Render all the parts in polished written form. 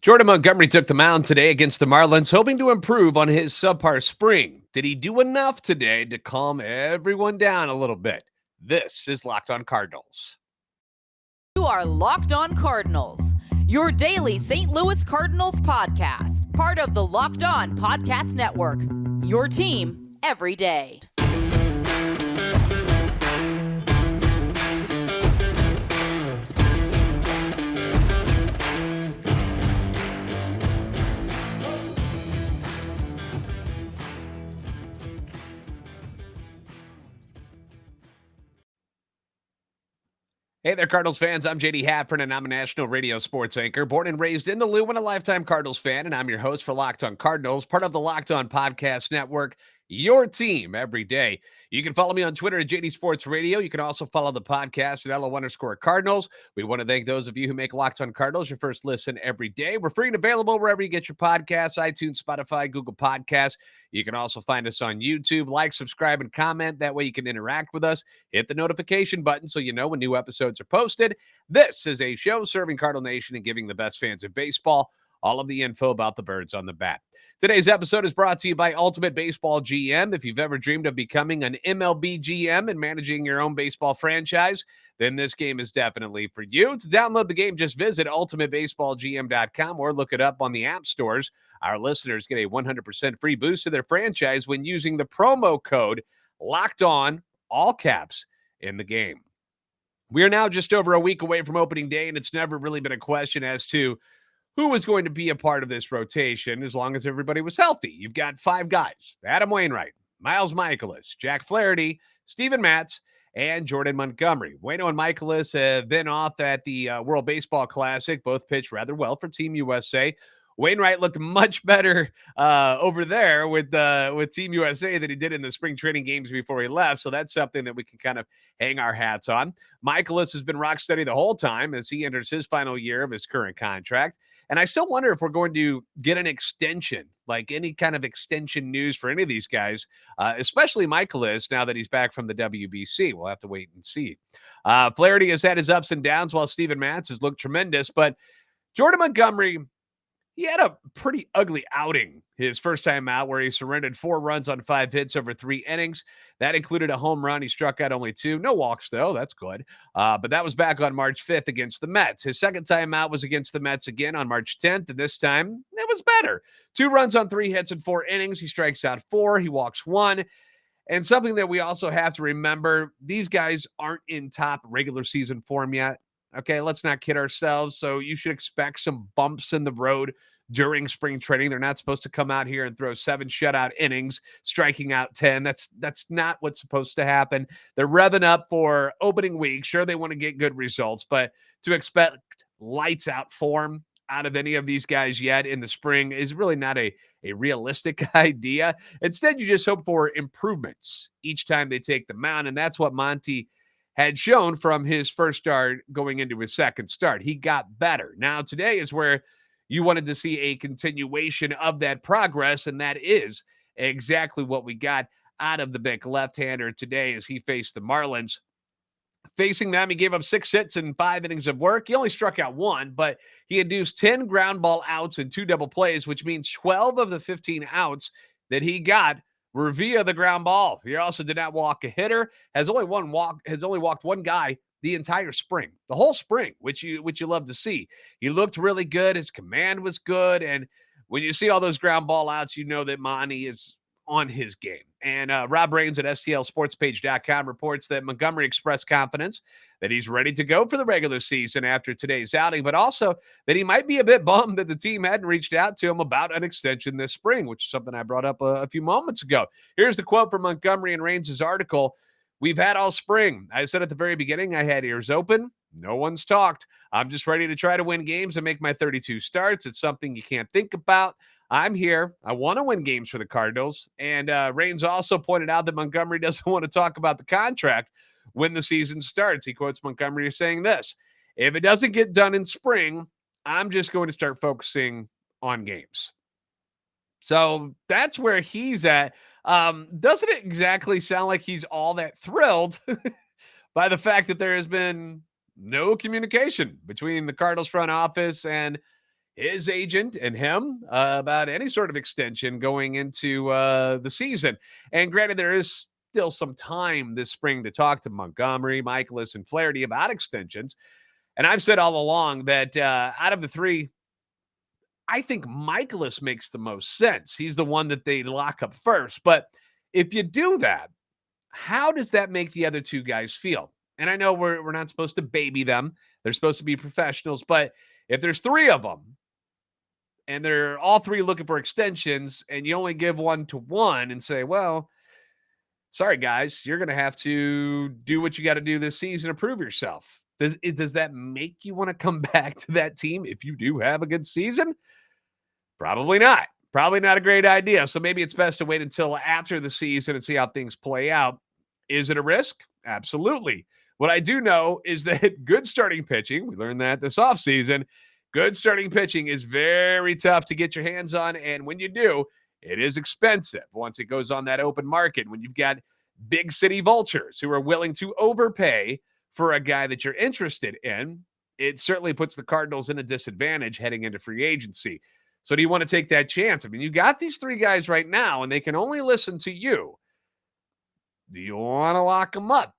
Jordan Montgomery took the mound today against the Marlins, hoping to improve on his subpar spring. Did he do enough today to calm everyone down a little bit? This is Locked On Cardinals. You are Locked On Cardinals, your daily St. Louis Cardinals podcast, part of the Locked On Podcast Network, your team every day. Hey there, Cardinals fans. I'm JD Haffern, and I'm a national radio sports anchor, born and raised in the Lou and a lifetime Cardinals fan, and I'm your host for Locked On Cardinals, part of the Locked On Podcast Network, your team every day. You can follow me on Twitter at JD Sports Radio. You can also follow the podcast at LO_Cardinals. We want to thank those of you who make Locked On Cardinals your first listen every day. We're free and available wherever you get your podcasts, iTunes, Spotify, Google Podcasts. You can also find us on YouTube. Like, subscribe, and comment. That way you can interact with us. Hit the notification button so you know when new episodes are posted. This is a show serving Cardinal Nation and giving the best fans of baseball all of the info about the birds on the bat. Today's episode is brought to you by Ultimate Baseball GM. If you've ever dreamed of becoming an MLB GM and managing your own baseball franchise, then this game is definitely for you. To download the game, just visit ultimatebaseballgm.com or look it up on the app stores. Our listeners get a 100% free boost to their franchise when using the promo code LOCKEDON, all caps, in the game. We are now just over a week away from opening day, and it's never really been a question as to who was going to be a part of this rotation as long as everybody was healthy. You've got five guys: Adam Wainwright, Miles Mikolas, Jack Flaherty, Steven Matz, and Jordan Montgomery. Waino and Mikolas have been off at the World Baseball Classic. Both pitched rather well for Team USA. Wainwright looked much better over there with Team USA than he did in the spring training games before he left. So that's something that we can kind of hang our hats on. Mikolas has been rock steady the whole time as he enters his final year of his current contract. And I still wonder if we're going to get an extension, like any kind of extension news for any of these guys, especially Mikolas, now that he's back from the WBC. We'll have to wait and see. Flaherty has had his ups and downs while Steven Matz has looked tremendous. But Jordan Montgomery, he had a pretty ugly outing his first time out where he surrendered 4 runs on 5 hits over 3 innings. That included a home run. He struck out only 2. No walks, though. That's good. But that was back on March 5th against the Mets. His second time out was against the Mets again on March 10th, and this time it was better. 2 runs on 3 hits in 4 innings. He strikes out 4. He walks 1. And something that we also have to remember, these guys aren't in top regular season form yet. Okay, let's not kid ourselves. So you should expect some bumps in the road during spring training. They're not supposed to come out here and throw 7 shutout innings, striking out 10. That's not what's supposed to happen. They're revving up for opening week. Sure, they want to get good results, but to expect lights out form out of any of these guys yet in the spring is really not a realistic idea. Instead, you just hope for improvements each time they take the mound, and that's what Monty had shown from his first start going into his second start. He got better. Now, today is where you wanted to see a continuation of that progress, and that is exactly what we got out of the big left-hander today as he faced the Marlins. Facing them, he gave up 6 hits and 5 innings of work. He only struck out 1, but he induced 10 ground ball outs and 2 double plays, which means 12 of the 15 outs that he got were via the ground ball. He also did not walk a hitter, has only walked one guy the entire spring, the whole spring, which you love to see. He looked really good. His command was good. And when you see all those ground ball outs, you know that Monty is on his game. And Rob Raines at STLSportspage.com reports that Montgomery expressed confidence that he's ready to go for the regular season after today's outing, but also that he might be a bit bummed that the team hadn't reached out to him about an extension this spring, which is something I brought up a few moments ago. Here's the quote from Montgomery in Raines' article. "We've had all spring. I said at the very beginning I had ears open. No one's talked. I'm just ready to try to win games and make my 32 starts. It's something you can't think about. I'm here. I want to win games for the Cardinals." And Raines also pointed out that Montgomery doesn't want to talk about the contract when the season starts. He quotes Montgomery as saying this: "If it doesn't get done in spring, I'm just going to start focusing on games." So that's where he's at. Doesn't it exactly sound like he's all that thrilled by the fact that there has been no communication between the Cardinals front office and his agent and him about any sort of extension going into the season. And granted, there is still some time this spring to talk to Montgomery, Michaelis, and Flaherty about extensions. And I've said all along that out of the three, I think Michaelis makes the most sense. He's the one that they lock up first. But if you do that, how does that make the other two guys feel? And I know we're not supposed to baby them. They're supposed to be professionals. But if there's three of them and they're all three looking for extensions and you only give one to one and say, well, sorry, guys, you're going to have to do what you got to do this season to prove yourself. Does that make you want to come back to that team if you do have a good season? Probably not. Probably not a great idea. So maybe it's best to wait until after the season and see how things play out. Is it a risk? Absolutely. What I do know is that good starting pitching, we learned that this offseason, good starting pitching is very tough to get your hands on. And when you do, it is expensive once it goes on that open market. When you've got big city vultures who are willing to overpay for a guy that you're interested in, it certainly puts the Cardinals in a disadvantage heading into free agency. So do you want to take that chance? I mean, you got these three guys right now, and they can only listen to you. Do you want to lock them up?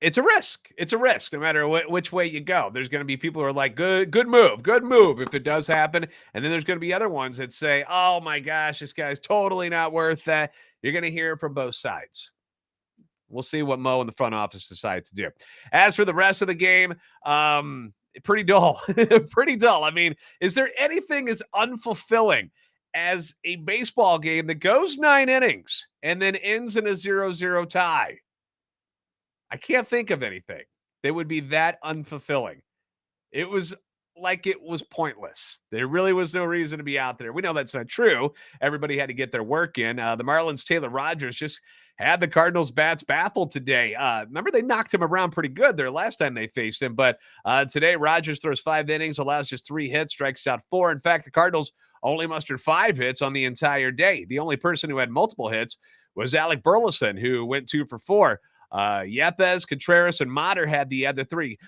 It's a risk. It's a risk, no matter which way you go. There's going to be people who are like, good move, if it does happen. And then there's going to be other ones that say, oh my gosh, this guy's totally not worth that. You're going to hear it from both sides. We'll see what Mo and the front office decide to do. As for the rest of the game, pretty dull. Pretty dull. I mean, is there anything as unfulfilling as a baseball game that goes 9 innings and then ends in a 0-0 tie? I can't think of anything that would be that unfulfilling. It was like it was pointless. There really was no reason to be out there. We know that's not true. Everybody had to get their work in. The Marlins' Taylor Rogers just had the Cardinals' bats baffled today. Remember, they knocked him around pretty good there last time they faced him. But today, Rogers throws 5 innings, allows just 3 hits, strikes out 4. In fact, the Cardinals only mustered 5 hits on the entire day. The only person who had multiple hits was Alec Burleson, who went 2 for 4. Yepes, Contreras, and Mater had the other 3.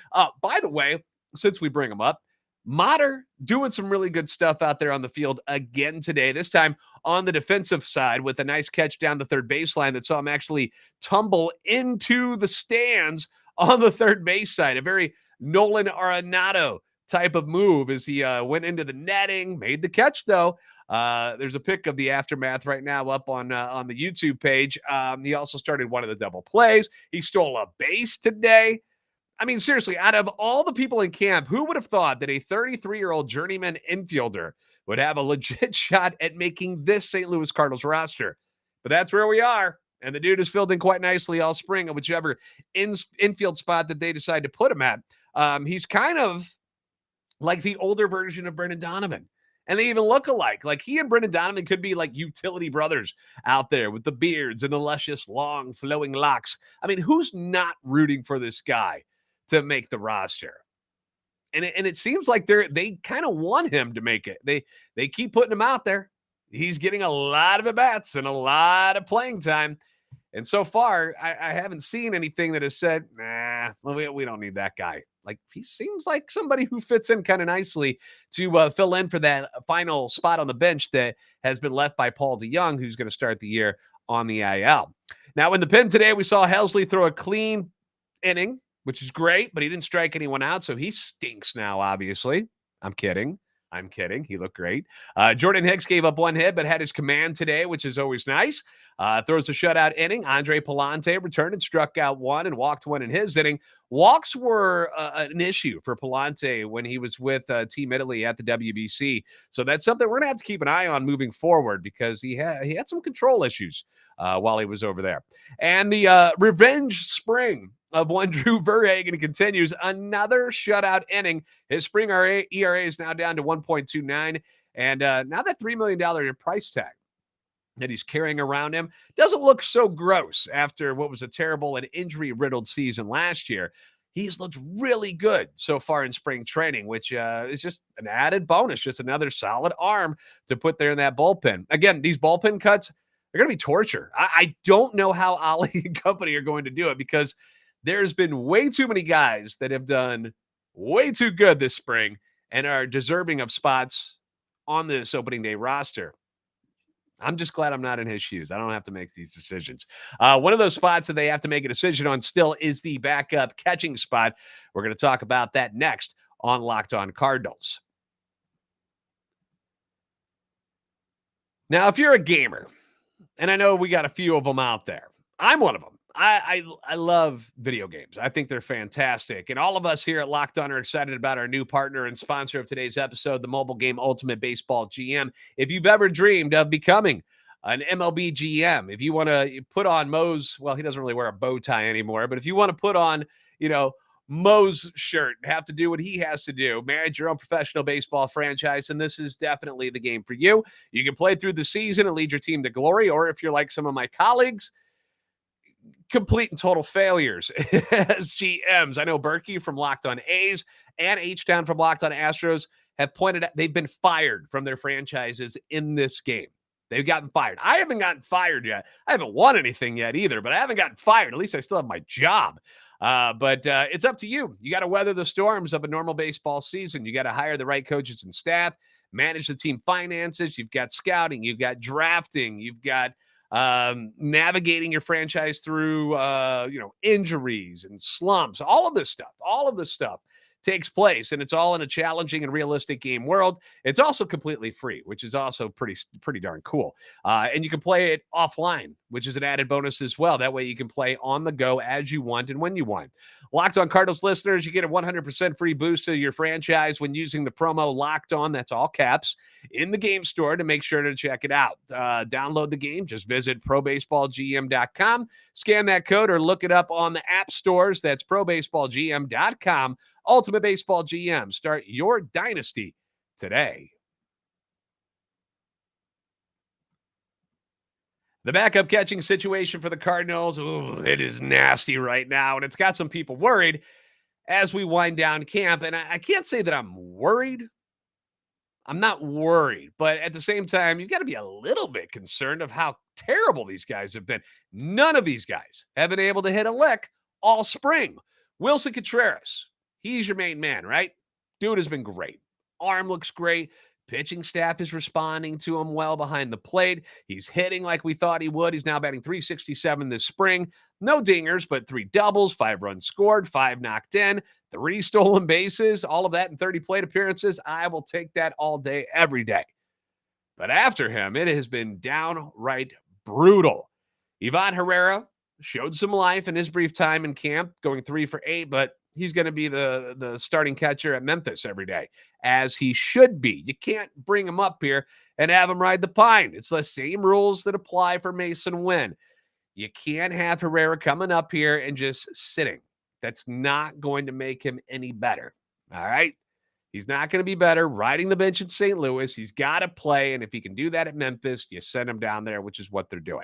By the way, since we bring them up, Mater doing some really good stuff out there on the field again today, this time on the defensive side with a nice catch down the third baseline that saw him actually tumble into the stands on the third base side. A very Nolan Arenado type of move as he went into the netting, made the catch though. There's a pic of the aftermath right now up on the YouTube page. He also started one of the double plays. He stole a base today. I mean, seriously, out of all the people in camp, who would have thought that a 33-year-old journeyman infielder would have a legit shot at making this St. Louis Cardinals roster? But that's where we are. And the dude is filled in quite nicely all spring at whichever infield spot that they decide to put him at. He's kind of like the older version of Brendan Donovan. And they even look alike. Like he and Brendan Donovan could be like utility brothers out there with the beards and the luscious, long, flowing locks. I mean, who's not rooting for this guy to make the roster? And it seems like they kind of want him to make it. They keep putting him out there. He's getting a lot of at-bats and a lot of playing time. And so far, I haven't seen anything that has said, nah, we don't need that guy. Like, he seems like somebody who fits in kind of nicely to fill in for that final spot on the bench that has been left by Paul DeYoung, who's going to start the year on the IL. Now, in the pen today, we saw Helsley throw a clean inning, which is great, but he didn't strike anyone out, so he stinks now, obviously. I'm kidding. He looked great. Jordan Hicks gave up 1 hit, but had his command today, which is always nice. Throws a shutout inning. Andre Palante returned and struck out 1 and walked 1 in his inning. Walks were an issue for Palante when he was with Team Italy at the WBC. So that's something we're going to have to keep an eye on moving forward because he had some control issues while he was over there. And the revenge spring of one Drew Verhagen continues. Another shutout inning. His spring ERA is now down to 1.29. And now that $3 million price tag that he's carrying around him doesn't look so gross after what was a terrible and injury-riddled season last year. He's looked really good so far in spring training, which is just an added bonus, just another solid arm to put there in that bullpen. Again, these bullpen cuts, they're going to be torture. I don't know how Ali and company are going to do it because there's been way too many guys that have done way too good this spring, and are deserving of spots on this opening day roster. I'm just glad I'm not in his shoes. I don't have to make these decisions. One of those spots that they have to make a decision on still is the backup catching spot. We're going to talk about that next on Locked On Cardinals. Now, if you're a gamer, and I know we got a few of them out there, I'm one of them. I love video games. I think they're fantastic. And all of us here at Locked On are excited about our new partner and sponsor of today's episode, the mobile game Ultimate Baseball GM. If you've ever dreamed of becoming an MLB GM, if you want to put on Mo's, well, he doesn't really wear a bow tie anymore, but if you want to put on, Mo's shirt, have to do what he has to do, manage your own professional baseball franchise, and this is definitely the game for you. You can play through the season and lead your team to glory, or if you're like some of my colleagues, complete and total failures as GMs. I know Berkey from Locked On A's and H-Town from Locked On Astros have pointed out they've been fired from their franchises in this game. They've gotten fired. I haven't gotten fired yet. I haven't won anything yet either, but I haven't gotten fired. At least I still have my job. But it's up to you. You got to weather the storms of a normal baseball season. You got to hire the right coaches and staff, manage the team finances. You've got scouting. You've got drafting. You've got navigating your franchise through, injuries and slumps. All of this stuff takes place, and it's all in a challenging and realistic game world. It's also completely free, which is also pretty darn cool. And you can play it offline, which is an added bonus as well. That way you can play on the go as you want and when you want. Locked On Cardinals listeners, you get a 100% free boost to your franchise when using the promo Locked On, that's all caps, in the game store to make sure to check it out. Download the game. Just visit probaseballgm.com, scan that code, or look it up on the app stores. That's probaseballgm.com. Ultimate Baseball GM. Start your dynasty today. The backup catching situation for the Cardinals, it is nasty right now, and it's got some people worried as we wind down camp. And I can't say that I'm worried. I'm not worried, but at the same time, you've got to be a little bit concerned of how terrible these guys have been. None of these guys have been able to hit a lick all spring. Wilson Contreras, he's your main man, right? Dude has been great. Arm looks great. Pitching staff is responding to him well behind the plate. He's hitting like we thought he would. He's now batting .367 this spring. No dingers, but 3 doubles, 5 runs scored, 5 knocked in, 3 stolen bases, all of that in 30 plate appearances. I will take that all day, every day. But after him, it has been downright brutal. Ivan Herrera showed some life in his brief time in camp, going 3 for 8, but he's going to be the starting catcher at Memphis every day, as he should be. You can't bring him up here and have him ride the pine. It's the same rules that apply for Mason Wynn. You can't have Herrera coming up here and just sitting. That's not going to make him any better. All right? He's not going to be better riding the bench in St. Louis. He's got to play, and if he can do that at Memphis, you send him down there, which is what they're doing.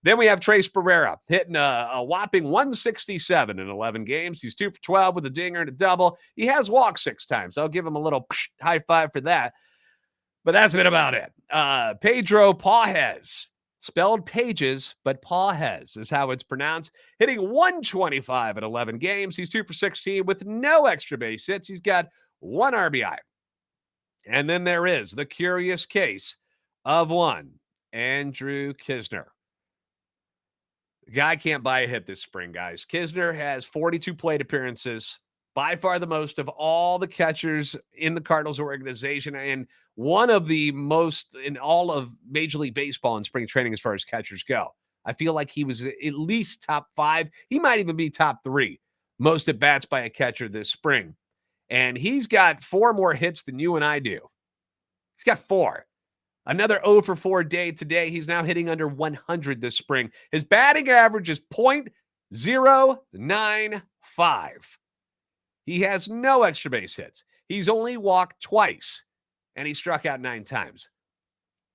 Then we have Trace Pereira hitting a whopping 167 in 11 games. He's 2 for 12 with a dinger and a double. He has walked 6 times. I'll give him a little high five for that. But that's been about it. Pedro Pages, spelled Pages, but Pages is how it's pronounced, hitting 125 in 11 games. He's 2 for 16 with no extra base hits. He's got 1 RBI. And then there is the curious case of one Andrew Knizner. The guy can't buy a hit this spring, guys. Knizner has 42 plate appearances, by far the most of all the catchers in the Cardinals organization, and one of the most in all of Major League Baseball in spring training as far as catchers go. I feel like he was at least top 5. He might even be top 3 most at bats by a catcher this spring. And he's got 4 more hits than you and I do. He's got 4. Another 0 for 4 day today. He's now hitting under 100 this spring. His batting average is .095. He has no extra base hits. He's only walked twice, and he struck out 9 times.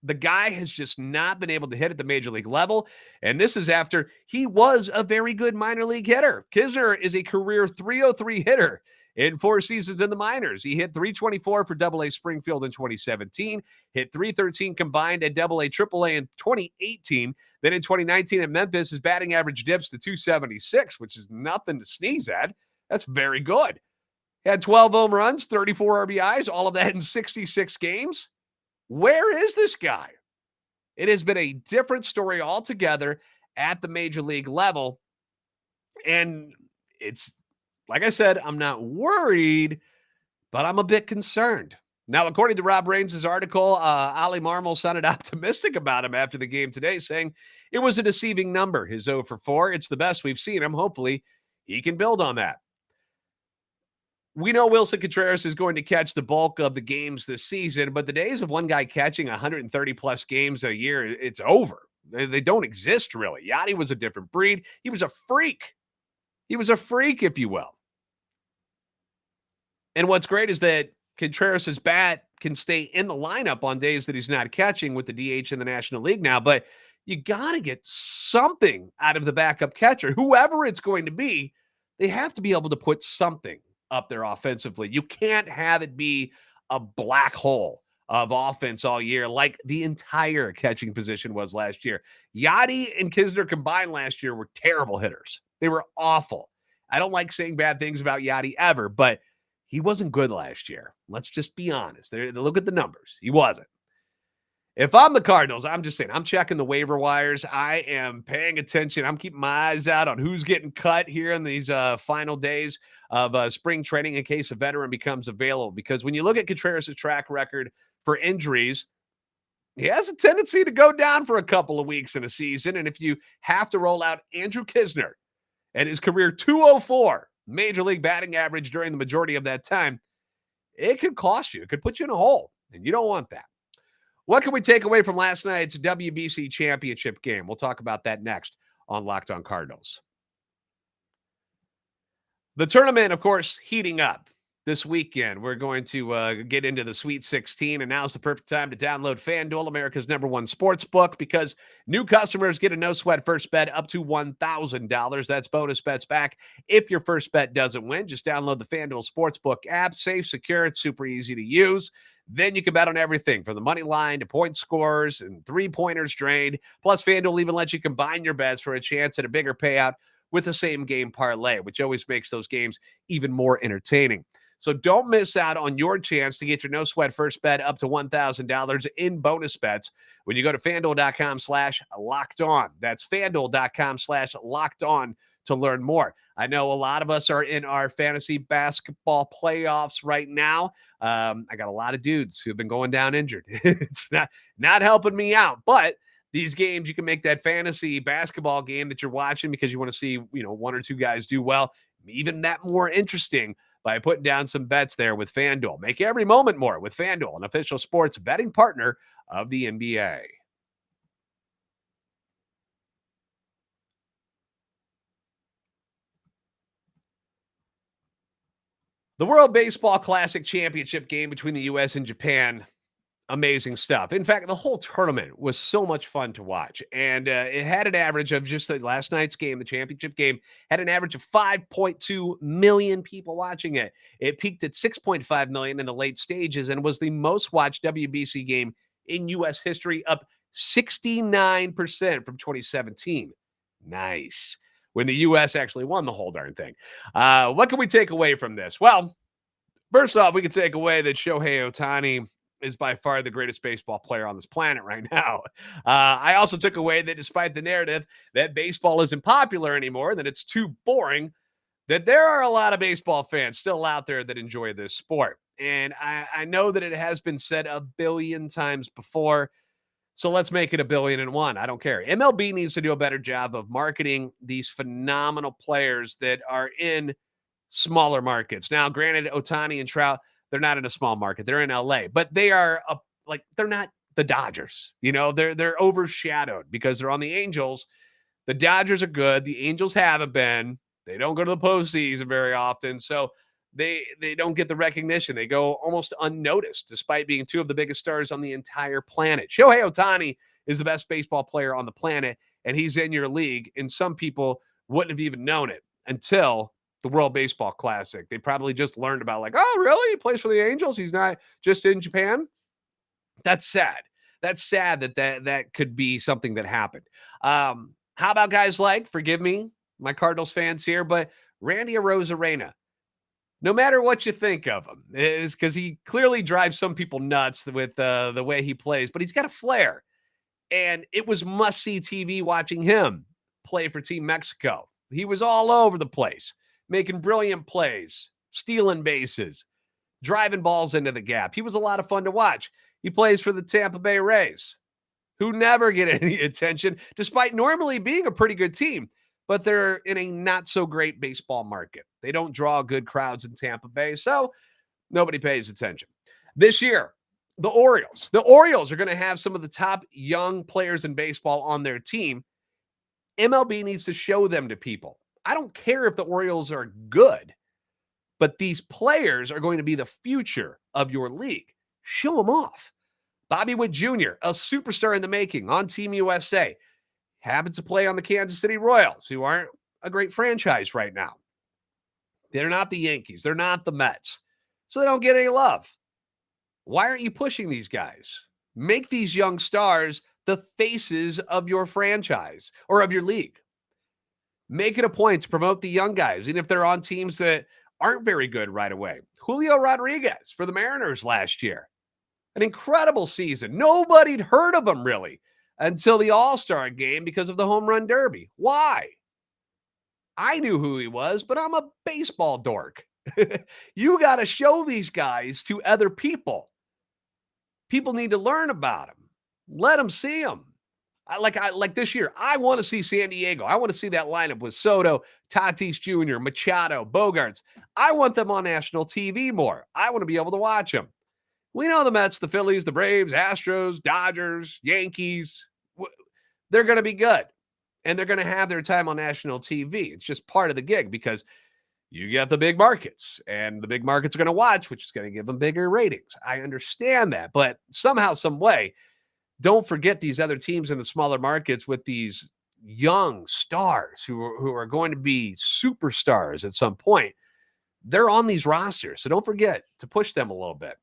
The guy has just not been able to hit at the major league level, and this is after he was a very good minor league hitter. Knizner is a career .303 hitter in 4 seasons in the minors. He hit .324 for AA Springfield in 2017, hit .313 combined at AA AAA in 2018. Then in 2019 at Memphis, his batting average dips to .276, which is nothing to sneeze at. That's very good. Had 12 home runs, 34 RBIs, all of that in 66 games. Where is this guy? It has been a different story altogether at the major league level. And it's like I said, I'm not worried, but I'm a bit concerned. Now, according to Rob Reigns' article, Ali Marmol sounded optimistic about him after the game today, saying it was a deceiving number, his 0 for 4. It's the best we've seen him. Hopefully, he can build on that. We know Wilson Contreras is going to catch the bulk of the games this season, but the days of one guy catching 130-plus games a year, it's over. They don't exist, really. Yachty was a different breed. He was a freak. He was a freak, if you will. And what's great is that Contreras' bat can stay in the lineup on days that he's not catching with the DH in the National League now, but you got to get something out of the backup catcher. Whoever it's going to be, they have to be able to put something up there offensively. You can't have it be a black hole of offense all year like the entire catching position was last year. Yachty and Kisner combined last year were terrible hitters. They were awful. I don't like saying bad things about Yachty ever, but he wasn't good last year. Let's just be honest. Look at the numbers. He wasn't. If I'm the Cardinals, I'm just saying, I'm checking the waiver wires. I am paying attention. I'm keeping my eyes out on who's getting cut here in these final days of spring training in case a veteran becomes available. Because when you look at Contreras' track record for injuries, he has a tendency to go down for a couple of weeks in a season. And if you have to roll out Andrew Kisner and his career 204 major league batting average during the majority of that time, it could cost you. It could put you in a hole, and you don't want that. What can we take away from last night's WBC championship game? We'll talk about that next on Locked On Cardinals. The tournament, of course, heating up this weekend. We're going to get into the Sweet 16, and now's the perfect time to download FanDuel, America's #1 sports book, because new customers get a no-sweat first bet up to $1,000. That's bonus bets back if your first bet doesn't win. Just download the FanDuel Sportsbook app. Safe, secure, it's super easy to use. Then you can bet on everything from the money line to point scores and three-pointers drained. Plus, FanDuel even lets you combine your bets for a chance at a bigger payout with the same game parlay, which always makes those games even more entertaining. So don't miss out on your chance to get your no-sweat first bet up to $1,000 in bonus bets when you go to FanDuel.com/LockedOn. That's FanDuel.com/LockedOn to learn more. I know a lot of us are in our fantasy basketball playoffs right now. I got a lot of dudes who have been going down injured. It's not helping me out, but these games, you can make that fantasy basketball game that you're watching because you want to see, one or two guys do well, even that more interesting by putting down some bets there with FanDuel. Make every moment more with FanDuel, an official sports betting partner of the NBA. The World Baseball Classic Championship game between the U.S. and Japan, amazing stuff. In fact, the whole tournament was so much fun to watch. And it had an average of just last night's game, the championship game, had an average of 5.2 million people watching it. It peaked at 6.5 million in the late stages and was the most watched WBC game in U.S. history, up 69% from 2017. Nice. When the U.S. actually won the whole darn thing. What can we take away from this? Well, first off, we can take away that Shohei Ohtani is by far the greatest baseball player on this planet right now. I also took away that despite the narrative that baseball isn't popular anymore, that it's too boring, that there are a lot of baseball fans still out there that enjoy this sport. And I know that it has been said a billion times before, so let's make it 1,000,000,001. I don't care. MLB needs to do a better job of marketing these phenomenal players that are in smaller markets. Now, granted, Ohtani and Trout, they're not in a small market. They're in LA, but they are they're not the Dodgers. They're overshadowed because they're on the Angels. The Dodgers are good. The Angels haven't been. They don't go to the postseason very often. So they don't get the recognition. They go almost unnoticed, despite being two of the biggest stars on the entire planet. Shohei Ohtani is the best baseball player on the planet, and he's in your league. And some people wouldn't have even known it until the World Baseball Classic. They probably just learned about oh, really? He plays for the Angels? He's not just in Japan? That's sad. That's sad that could be something that happened. How about guys like, forgive me, my Cardinals fans here, but Randy Arozarena? No matter what you think of him, is because he clearly drives some people nuts with the way he plays, but he's got a flair. And it was must-see TV watching him play for Team Mexico. He was all over the place, making brilliant plays, stealing bases, driving balls into the gap. He was a lot of fun to watch. He plays for the Tampa Bay Rays, who never get any attention, despite normally being a pretty good team. But they're in a not so great baseball market. They don't draw good crowds in Tampa Bay, so nobody pays attention. This year, the Orioles are going to have some of the top young players in baseball on their team. MLB needs to show them to people. I don't care if the Orioles are good, but these players are going to be the future of your league. Show them off. Bobby Witt Jr., a superstar in the making on Team USA, happens to play on the Kansas City Royals, who aren't a great franchise right now. They're not the Yankees. They're not the Mets. So they don't get any love. Why aren't you pushing these guys? Make these young stars the faces of your franchise or of your league. Make it a point to promote the young guys, even if they're on teams that aren't very good right away. Julio Rodriguez for the Mariners last year. An incredible season. Nobody'd heard of him really until the All-Star game because of the Home Run Derby. Why? I knew who he was, but I'm a baseball dork. You got to show these guys to other people. People need to learn about him. Let them see him. Like this year, I want to see San Diego. I want to see that lineup with Soto, Tatis Jr., Machado, Bogarts. I want them on national TV more. I want to be able to watch them. We know the Mets, the Phillies, the Braves, Astros, Dodgers, Yankees. They're going to be good. And they're going to have their time on national TV. It's just part of the gig because you get the big markets, and the big markets are going to watch, which is going to give them bigger ratings. I understand that, but somehow, some way, don't forget these other teams in the smaller markets with these young stars who are going to be superstars at some point. They're on these rosters, so don't forget to push them a little bit.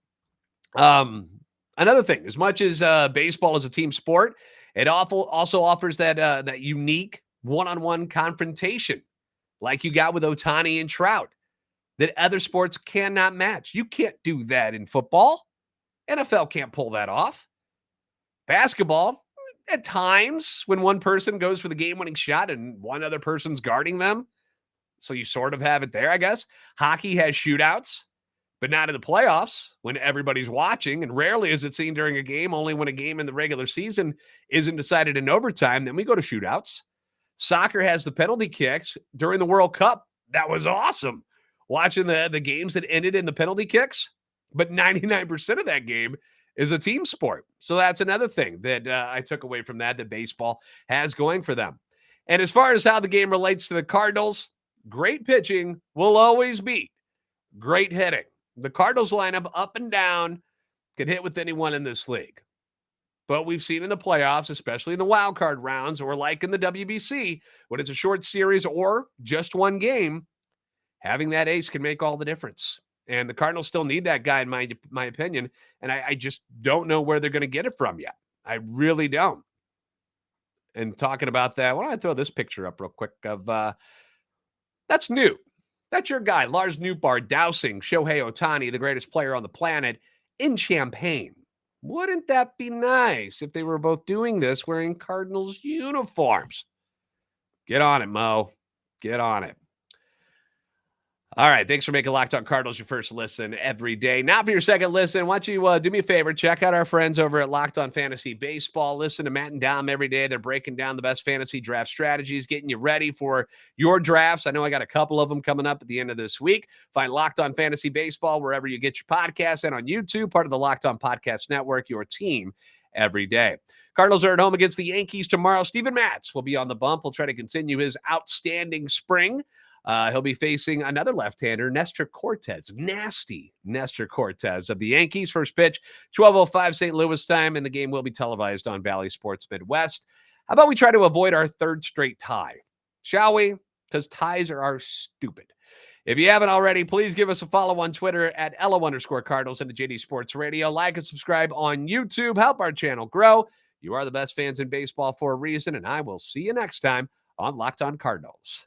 Another thing, as much as baseball is a team sport, it also offers that unique one-on-one confrontation like you got with Ohtani and Trout that other sports cannot match. You can't do that in football. NFL can't pull that off. Basketball, at times when one person goes for the game-winning shot and one other person's guarding them, so you sort of have it there, I guess. Hockey has shootouts, but not in the playoffs when everybody's watching, and rarely is it seen during a game, only when a game in the regular season isn't decided in overtime. Then we go to shootouts. Soccer has the penalty kicks during the World Cup. That was awesome. Watching the games that ended in the penalty kicks, but 99% of that game is a team sport. So that's another thing that I took away from that baseball has going for them. And as far as how the game relates to the Cardinals, great pitching will always beat great hitting. The Cardinals lineup up and down can hit with anyone in this league. But we've seen in the playoffs, especially in the wild card rounds, or like in the WBC, when it's a short series or just one game, having that ace can make all the difference. And the Cardinals still need that guy, in my opinion. And I just don't know where they're going to get it from yet. I really don't. And talking about that, why don't I throw this picture up real quick of that's new. That's your guy, Lars Nootbaar, dousing Shohei Ohtani, the greatest player on the planet, in champagne. Wouldn't that be nice if they were both doing this wearing Cardinals uniforms? Get on it, Mo. Get on it. All right, thanks for making Locked On Cardinals your first listen every day. Now for your second listen, why don't you do me a favor, check out our friends over at Locked On Fantasy Baseball. Listen to Matt and Dom every day. They're breaking down the best fantasy draft strategies, getting you ready for your drafts. I know I got a couple of them coming up at the end of this week. Find Locked On Fantasy Baseball wherever you get your podcasts and on YouTube, part of the Locked On Podcast Network, your team every day. Cardinals are at home against the Yankees tomorrow. Steven Matz will be on the bump. He'll try to continue his outstanding spring. He'll be facing another left-hander, Nestor Cortes. Nasty Nestor Cortes of the Yankees. First pitch, 12:05 St. Louis time, and the game will be televised on Valley Sports Midwest. How about we try to avoid our third straight tie? Shall we? Because ties are stupid. If you haven't already, please give us a follow on Twitter at @LO_Cardinals and to JD Sports Radio. Like and subscribe on YouTube. Help our channel grow. You are the best fans in baseball for a reason, and I will see you next time on Locked On Cardinals.